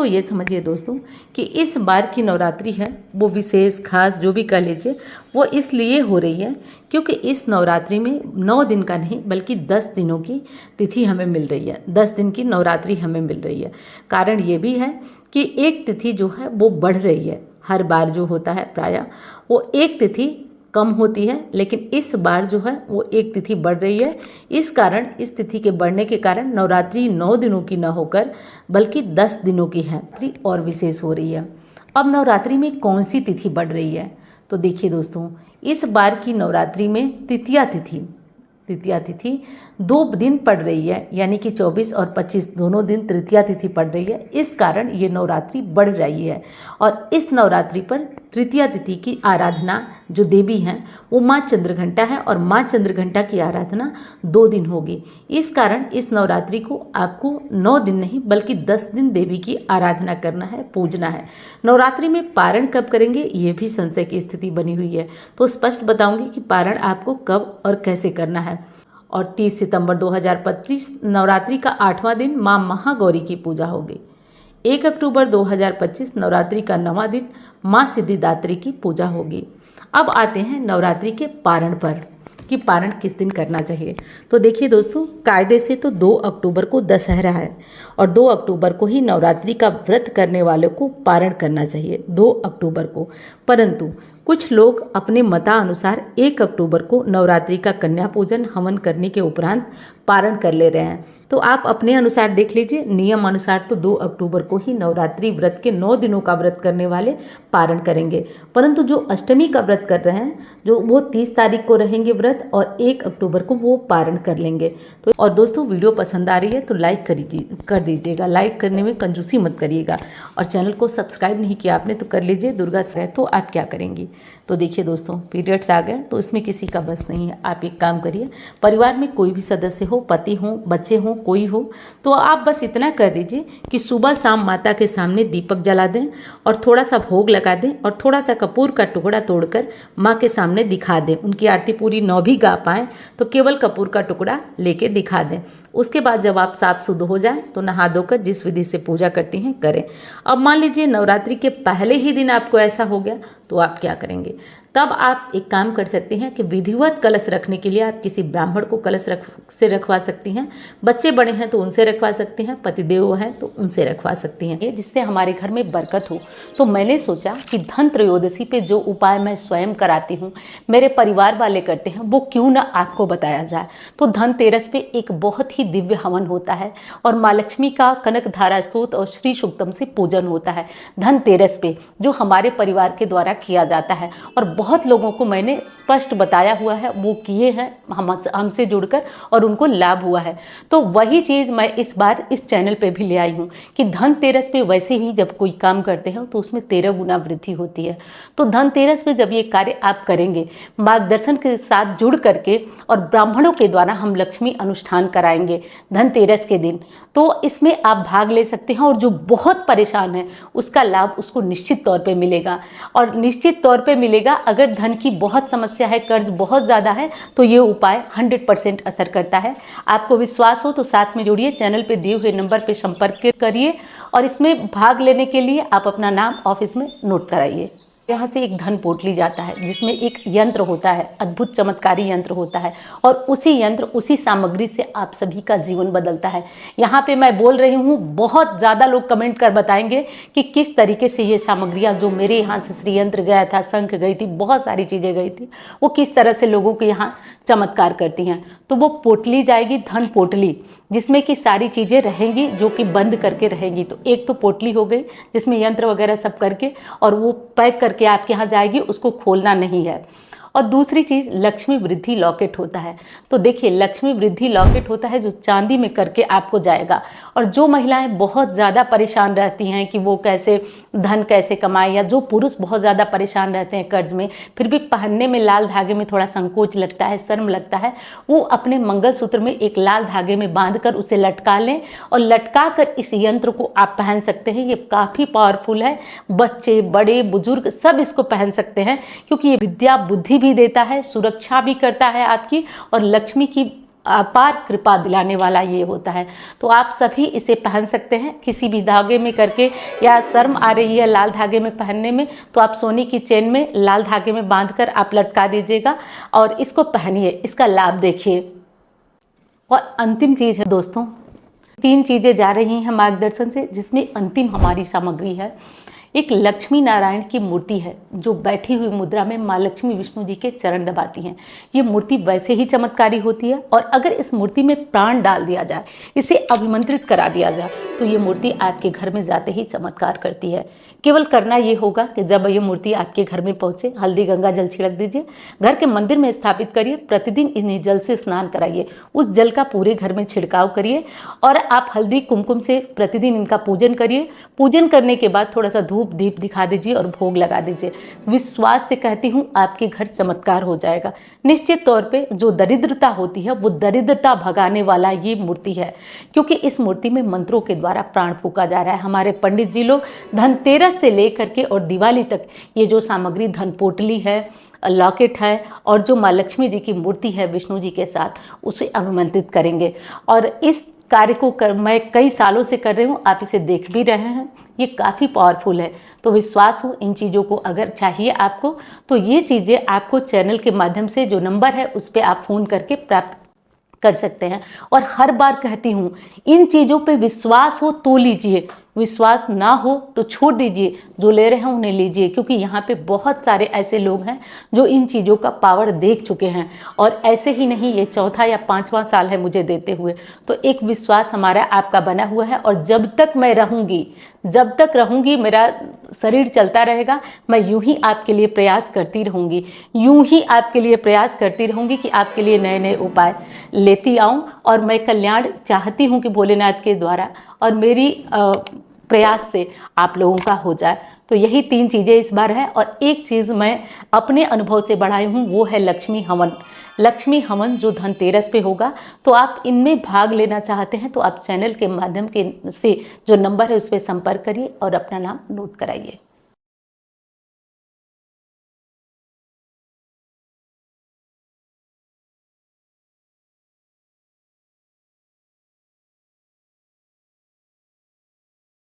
तो ये समझिए दोस्तों कि इस बार की नवरात्रि है वो विशेष खास जो भी कह लीजिए वो इसलिए हो रही है क्योंकि इस नवरात्रि में 9 दिन का नहीं बल्कि 10 दिनों की तिथि हमें मिल रही है। 10 दिन की नवरात्रि हमें मिल रही है। कारण ये भी है कि एक तिथि जो है वो बढ़ रही है। हर बार जो होता है प्रायः वो एक तिथि कम होती है, लेकिन इस बार जो है वो एक तिथि बढ़ रही है। इस कारण इस तिथि के बढ़ने के कारण नवरात्रि 9 दिनों की न होकर बल्कि 10 दिनों की है और विशेष हो रही है। अब नवरात्रि में कौन सी तिथि बढ़ रही है तो देखिए दोस्तों, इस बार की नवरात्रि में तृतीया तिथि 2 दिन पड़ रही है, यानी कि 24 और 25 दोनों दिन तृतीया तिथि पड़ रही है। इस कारण ये नवरात्रि बढ़ रही है और इस नवरात्रि पर तृतीया तिथि की आराधना जो देवी हैं वो माँ चंद्रघंटा है और माँ चंद्रघंटा की आराधना 2 दिन होगी। इस कारण इस नवरात्रि को आपको 9 दिन नहीं बल्कि 10 दिन देवी की आराधना करना है, पूजना है। नवरात्रि में पारण कब करेंगे ये भी संशय की स्थिति बनी हुई है, तो स्पष्ट बताऊंगी कि पारण आपको कब और कैसे करना है। और 30 सितंबर 2025 नवरात्रि का 8वां दिन माँ महागौरी की पूजा होगी। 1 अक्टूबर 2025 नवरात्रि का 9वां दिन माँ सिद्धिदात्री की पूजा होगी। अब आते हैं नवरात्रि के पारण पर कि पारण किस दिन करना चाहिए। तो देखिए दोस्तों, कायदे से तो 2 अक्टूबर को दशहरा है और 2 अक्टूबर को ही नवरात्रि का व्रत करने वालों को पारण करना चाहिए 2 अक्टूबर को। परंतु कुछ लोग अपने मतानुसार 1 अक्टूबर को नवरात्रि का कन्या पूजन हवन करने के उपरांत पारण कर ले रहे हैं। तो आप अपने अनुसार देख लीजिए, नियम अनुसार तो 2 अक्टूबर को ही नवरात्रि व्रत के 9 दिनों का व्रत करने वाले पारण करेंगे, परंतु जो अष्टमी का व्रत कर रहे हैं जो वो 30 तारीख को रहेंगे व्रत और 1 अक्टूबर को वो पारण कर लेंगे। तो और दोस्तों, वीडियो पसंद आ रही है तो लाइक कर दीजिएगा, लाइक करने में कंजूसी मत करिएगा। और चैनल को सब्सक्राइब नहीं किया आपने तो कर लीजिए। दुर्गा से तो आप क्या करेंगी। तो देखिए दोस्तों, पीरियड्स आ गए तो इसमें किसी का बस नहीं है। आप एक काम करिए, परिवार में कोई भी सदस्य हो, पति हो, बच्चे हो, कोई हो, तो आप बस इतना कर दीजिए कि सुबह शाम माता के सामने दीपक जला दें और थोड़ा सा भोग लगा दें और थोड़ा सा कपूर का टुकड़ा तोड़कर माँ के सामने दिखा दें। उनकी आरती पूरी न भी गा पाएँ तो केवल कपूर का टुकड़ा लेके दिखा दें। उसके बाद जब आप साफ शुद्ध हो जाए तो नहा धोकर जिस विधि से पूजा करती हैं करें। अब मान लीजिए नवरात्रि के पहले ही दिन आपको ऐसा हो गया तो आप क्या करेंगे। तब आप एक काम कर सकते हैं कि विधिवत कलश रखने के लिए आप किसी ब्राह्मण को कलश से रखवा सकती हैं। बच्चे बड़े हैं तो उनसे रखवा सकती हैं, पतिदेव हैं तो उनसे रखवा सकती हैं, जिससे हमारे घर में बरकत हो। तो मैंने सोचा कि धन त्रयोदशी पे जो उपाय मैं स्वयं कराती हूँ, मेरे परिवार वाले करते हैं, वो क्यों ना आपको बताया जाए। तो धनतेरस पे एक बहुत ही दिव्य हवन होता है और माँ लक्ष्मी का कनक धारा स्तोत्र और श्री सूक्तम से पूजन होता है धनतेरस पे, जो हमारे परिवार के द्वारा किया जाता है। और बहुत लोगों को मैंने स्पष्ट बताया हुआ है, वो किए हैं हमसे जुड़कर और उनको लाभ हुआ है। तो वही चीज़ मैं इस बार इस चैनल पे भी ले आई हूँ कि धनतेरस पे वैसे ही जब कोई काम करते हैं तो उसमें 13 गुना वृद्धि होती है। तो धनतेरस पे जब ये कार्य आप करेंगे, मार्गदर्शन के साथ जुड़ करके और ब्राह्मणों के द्वारा हम लक्ष्मी अनुष्ठान कराएंगे धनतेरस के दिन, तो इसमें आप भाग ले सकते हैं। और जो बहुत परेशान है उसका लाभ उसको निश्चित तौर पे मिलेगा। और निश्चित तौर पे मिलेगा। अगर धन की बहुत समस्या है, कर्ज बहुत ज़्यादा है, तो ये उपाय 100% असर करता है। आपको विश्वास हो तो साथ में जुड़िए, चैनल पे दिए हुए नंबर पे संपर्क करिए और इसमें भाग लेने के लिए आप अपना नाम ऑफिस में नोट कराइए। यहाँ से एक धन पोटली जाता है जिसमें एक यंत्र होता है, अद्भुत चमत्कारी यंत्र होता है और उसी यंत्र उसी सामग्री से आप सभी का जीवन बदलता है। यहाँ पे मैं बोल रही हूँ, बहुत ज़्यादा लोग कमेंट कर बताएंगे कि किस तरीके से ये सामग्रियाँ जो मेरे यहाँ से श्री यंत्र गया था, शंख गई थी, बहुत सारी चीज़ें गई थी, वो किस तरह से लोगों के यहाँ चमत्कार करती हैं। तो वो पोटली जाएगी, धन पोटली, जिसमें कि सारी चीज़ें रहेंगी जो कि बंद करके रहेंगी। तो एक तो पोटली हो गई जिसमें यंत्र वगैरह सब करके और वो पैक करके आपके यहाँ जाएगी, उसको खोलना नहीं है। और दूसरी चीज़ लक्ष्मी वृद्धि लॉकेट होता है। तो देखिए, लक्ष्मी वृद्धि लॉकेट होता है जो चांदी में करके आपको जाएगा। और जो महिलाएं बहुत ज़्यादा परेशान रहती हैं कि वो कैसे धन कैसे कमाए, या जो पुरुष बहुत ज़्यादा परेशान रहते हैं कर्ज में, फिर भी पहनने में लाल धागे में थोड़ा संकोच लगता है, शर्म लगता है, वो अपने मंगलसूत्र में एक लाल धागे में बांध कर उसे लटका लें और लटका कर इस यंत्र को आप पहन सकते हैं। ये काफ़ी पावरफुल है, बच्चे बड़े बुजुर्ग सब इसको पहन सकते हैं, क्योंकि ये विद्या बुद्धि भी देता है, सुरक्षा भी करता है आपकी, और लक्ष्मी की अपार कृपा दिलाने वाला ये होता है। तो आप सभी इसे पहन सकते हैं किसी भी धागे में करके, या शर्म आ रही है लाल धागे में पहनने में तो आप सोने की चेन में लाल धागे में बांधकर आप लटका दीजिएगा और इसको पहनिए, इसका लाभ देखिए। और अंतिम चीज़ है दोस्तों, 3 चीज़ें जा रही हैं मार्गदर्शन से, जिसमें अंतिम हमारी सामग्री है एक लक्ष्मी नारायण की मूर्ति है जो बैठी हुई मुद्रा में माँ लक्ष्मी विष्णु जी के चरण दबाती हैं। ये मूर्ति वैसे ही चमत्कारी होती है और अगर इस मूर्ति में प्राण डाल दिया जाए, इसे अभिमंत्रित करा दिया जाए, तो ये मूर्ति आपके घर में जाते ही चमत्कार करती है। केवल करना ये होगा कि जब ये मूर्ति आपके घर में पहुंचे, हल्दी गंगा जल छिड़क दीजिए, घर के मंदिर में स्थापित करिए, प्रतिदिन इन्हें जल से स्नान कराइए, उस जल का पूरे घर में छिड़काव करिए और आप हल्दी कुमकुम से प्रतिदिन इनका पूजन करिए। पूजन करने के बाद थोड़ा सा धूप दीप दिखा दीजिए और भोग लगा दीजिए। विश्वास से कहती हूँ आपके घर चमत्कार हो जाएगा। निश्चित तौर पे जो दरिद्रता होती है वो दरिद्रता भगाने वाला ये मूर्ति है, क्योंकि इस मूर्ति में मंत्रों के द्वारा प्राण फूका जा रहा है। हमारे पंडित जी लोग धनतेरस से लेकर के और दिवाली तक ये जो सामग्री धन पोटली है, लॉकेट है और जो माँ लक्ष्मी जी की मूर्ति है विष्णु जी के साथ, उसे अभिमंत्रित करेंगे। और इस कार्य को मैं कई सालों से कर रही हूँ, आप इसे देख भी रहे हैं, ये काफ़ी पावरफुल है। तो विश्वास हो इन चीज़ों को अगर चाहिए आपको, तो ये चीज़ें आपको चैनल के माध्यम से जो नंबर है उस पर आप फ़ोन करके प्राप्त कर सकते हैं। और हर बार कहती हूँ, इन चीज़ों पे विश्वास हो तो लीजिए, विश्वास ना हो तो छोड़ दीजिए, जो ले रहे हैं उन्हें लीजिए, क्योंकि यहाँ पे बहुत सारे ऐसे लोग हैं जो इन चीज़ों का पावर देख चुके हैं। और ऐसे ही नहीं, ये 4था या 5वां साल है मुझे देते हुए। तो एक विश्वास हमारा आपका बना हुआ है और जब तक मैं रहूँगी, जब तक रहूँगी, मेरा शरीर चलता रहेगा, मैं यूं ही आपके लिए प्रयास करती रहूँगी, यूं ही आपके लिए प्रयास करती रहूँगी कि आपके लिए नए नए उपाय लेती आऊँ। और मैं कल्याण चाहती हूँ कि भोलेनाथ के द्वारा और मेरी प्रयास से आप लोगों का हो जाए। तो यही 3 चीज़ें इस बार है। और एक चीज़ मैं अपने अनुभव से बढ़ाई हूँ, वो है लक्ष्मी हवन। लक्ष्मी हवन जो धनतेरस पे होगा, तो आप इनमें भाग लेना चाहते हैं तो आप चैनल के माध्यम से जो नंबर है उस पर संपर्क करिए और अपना नाम नोट कराइए।